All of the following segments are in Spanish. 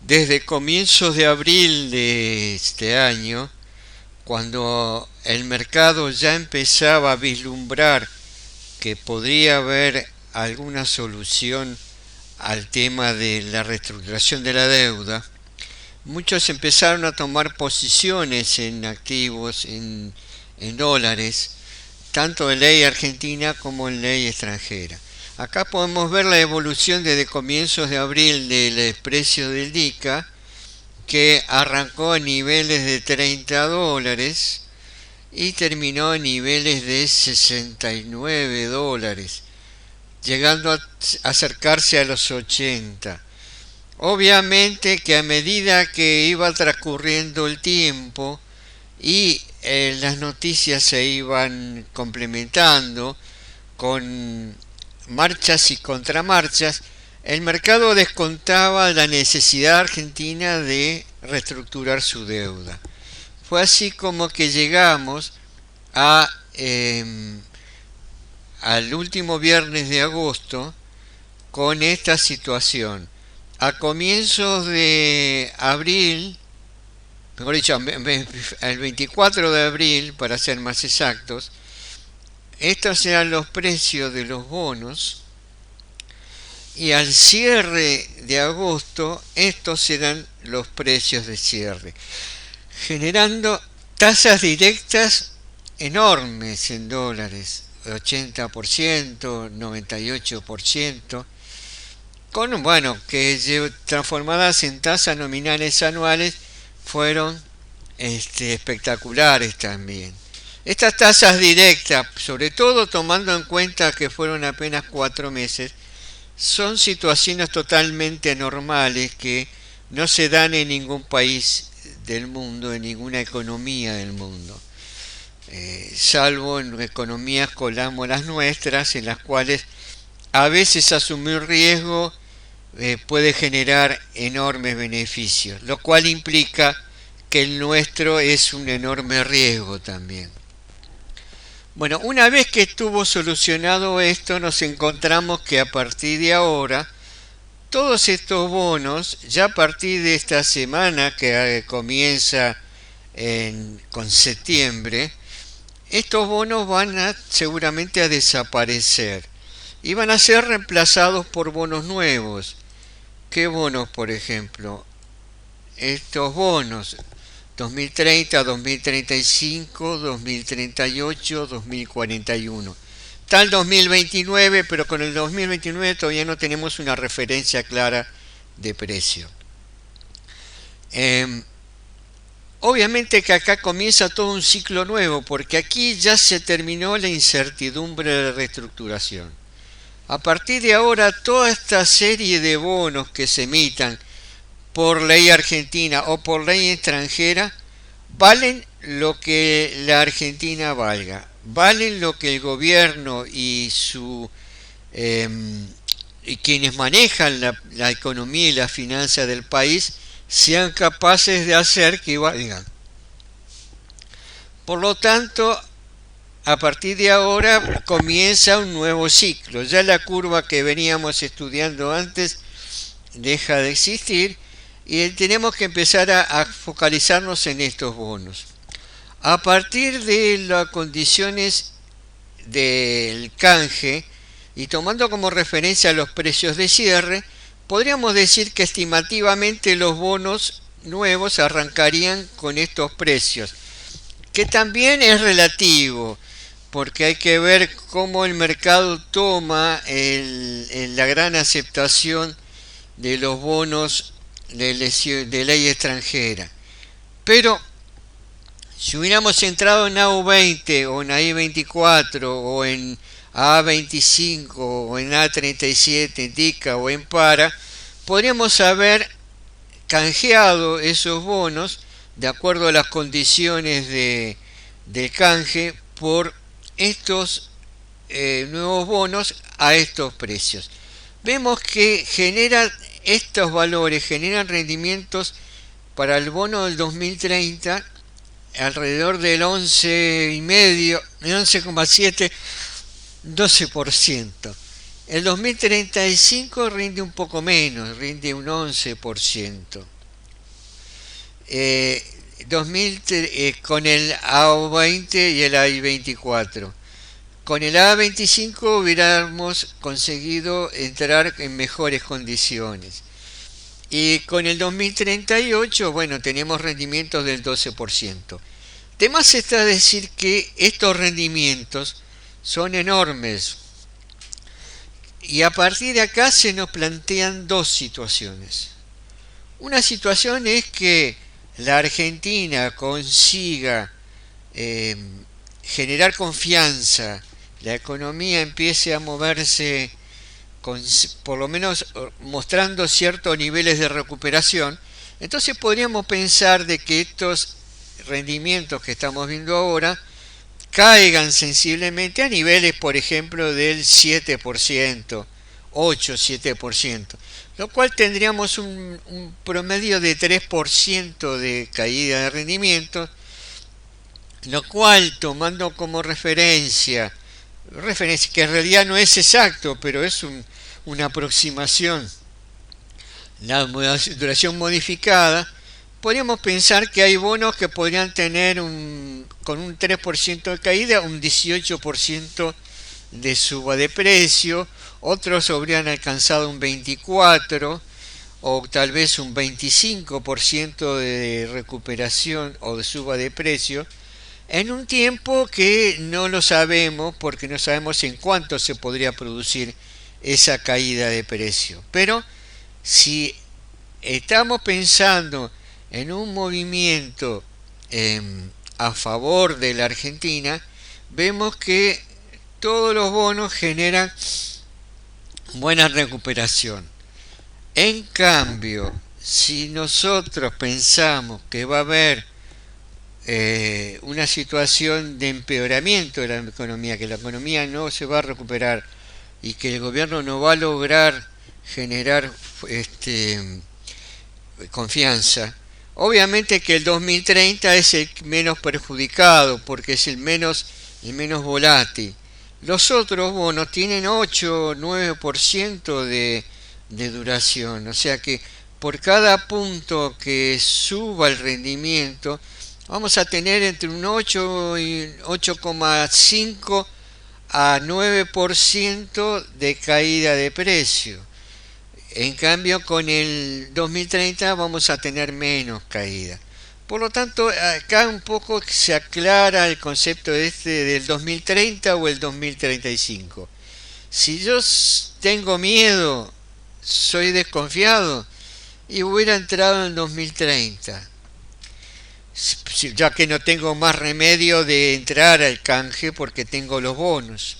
Desde comienzos de abril de este año, cuando el mercado ya empezaba a vislumbrar que podría haber alguna solución al tema de la reestructuración de la deuda, muchos empezaron a tomar posiciones en activos, en dólares, tanto en ley argentina como en ley extranjera. Acá podemos ver la evolución desde comienzos de abril del precio del DICA, que arrancó a niveles de $30 y terminó a niveles de $69, llegando a acercarse a los 80. Obviamente que a medida que iba transcurriendo el tiempo y las noticias se iban complementando con marchas y contramarchas, el mercado descontaba la necesidad argentina de reestructurar su deuda. Fue así como que llegamos a, al último viernes de agosto con esta situación. A comienzos de abril, mejor dicho, el 24 de abril, para ser más exactos, estos eran los precios de los bonos y al cierre de agosto estos eran los precios de cierre, generando tasas directas enormes en dólares, 80%, 98%, con, bueno, que transformadas en tasas nominales anuales fueron espectaculares también. Estas tasas directas, sobre todo tomando en cuenta que fueron apenas 4 meses, son situaciones totalmente normales que no se dan en ningún país del mundo, en ninguna economía del mundo, salvo en economías como las nuestras, en las cuales a veces asumir riesgo puede generar enormes beneficios, lo cual implica que el nuestro es un enorme riesgo también. Bueno, una vez que estuvo solucionado esto, nos encontramos que a partir de ahora, todos estos bonos, ya a partir de esta semana que comienza con septiembre, estos bonos van seguramente a desaparecer y van a ser reemplazados por bonos nuevos. ¿Qué bonos, por ejemplo? Estos bonos 2030, 2035, 2038, 2041. Tal 2029, pero con el 2029 todavía no tenemos una referencia clara de precio. Obviamente que acá comienza todo un ciclo nuevo, porque aquí ya se terminó la incertidumbre de la reestructuración. A partir de ahora, toda esta serie de bonos que se emitan por ley argentina o por ley extranjera, valen lo que la Argentina valga, valen lo que el gobierno y quienes manejan la economía y la finanza del país sean capaces de hacer que valgan. Por lo tanto, a partir de ahora comienza un nuevo ciclo. Ya la curva que veníamos estudiando antes deja de existir y tenemos que empezar a focalizarnos en estos bonos. A partir de las condiciones del canje y tomando como referencia los precios de cierre, podríamos decir que estimativamente los bonos nuevos arrancarían con estos precios, que también es relativo, porque hay que ver cómo el mercado toma la gran aceptación de los bonos de ley extranjera. Pero si hubiéramos entrado en AU20 o en AI24 o en A25 o en A37, en DICA o en PARA, podríamos haber canjeado esos bonos de acuerdo a las condiciones de canje por estos nuevos bonos a estos precios. Vemos que estos valores generan rendimientos para el bono del 2030 alrededor del 11,5, 11,7, 12%. El 2035 rinde un poco menos, rinde un 11%. eh, con el A20 y el A24. Con el A25 hubiéramos conseguido entrar en mejores condiciones. Y con el 2038, bueno, tenemos rendimientos del 12%. De más está decir que estos rendimientos son enormes. Y a partir de acá se nos plantean dos situaciones. Una situación es que la Argentina consiga eh, generar confianza, la economía empiece a moverse con, por lo menos mostrando ciertos niveles de recuperación. Entonces podríamos pensar de que estos rendimientos que estamos viendo ahora caigan sensiblemente a niveles, por ejemplo, del 7%, 8-7%, lo cual tendríamos un promedio de 3% de caída de rendimiento, lo cual, tomando como referencia que en realidad no es exacto, pero es una aproximación, la duración modificada, podríamos pensar que hay bonos que podrían tener con un 3% de caída, un 18% de suba de precio, otros habrían alcanzado un 24% o tal vez un 25% de recuperación o de suba de precio, en un tiempo que no lo sabemos porque no sabemos en cuánto se podría producir esa caída de precio. Pero si estamos pensando en un movimiento a favor de la Argentina, vemos que todos los bonos generan buena recuperación. En cambio, si nosotros pensamos que va a haber una situación de empeoramiento de la economía, que la economía no se va a recuperar y que el gobierno no va a lograr generar confianza, obviamente que el 2030 es el menos perjudicado porque es el menos volátil. Los otros bonos tienen 8-9% de duración, o sea que por cada punto que suba el rendimiento vamos a tener entre un 8 y 8,5 a 9% de caída de precio. En cambio, con el 2030 vamos a tener menos caída. Por lo tanto, acá un poco se aclara el concepto del 2030 o el 2035. Si yo tengo miedo, soy desconfiado, y hubiera entrado en el 2030, ya que no tengo más remedio de entrar al canje porque tengo los bonos.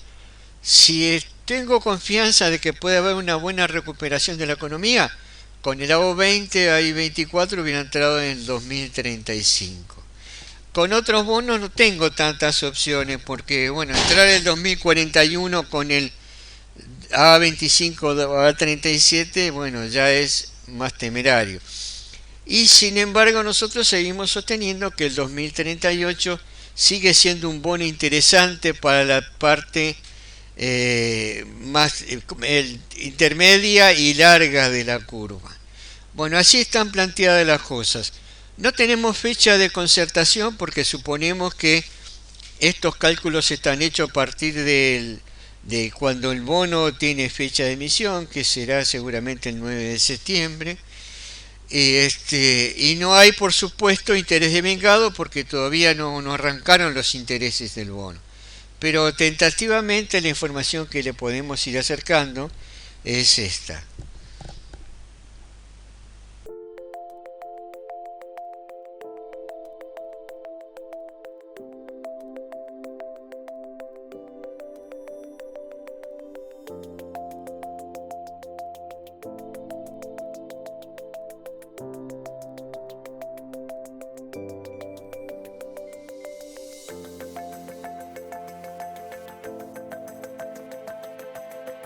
Si tengo confianza de que puede haber una buena recuperación de la economía, con el AO20, AI24 hubiera entrado en el 2035. Con otros bonos no tengo tantas opciones porque, bueno, entrar en el 2041 con el A25 o A37, bueno, ya es más temerario. Y sin embargo nosotros seguimos sosteniendo que el 2038 sigue siendo un bono interesante para la parte más intermedia y larga de la curva. Bueno, así están planteadas las cosas. No tenemos fecha de concertación porque suponemos que estos cálculos están hechos a partir de cuando el bono tiene fecha de emisión, que será seguramente el 9 de septiembre. Y no hay, por supuesto, interés de vengado porque todavía no arrancaron los intereses del bono. Pero tentativamente la información que le podemos ir acercando es esta.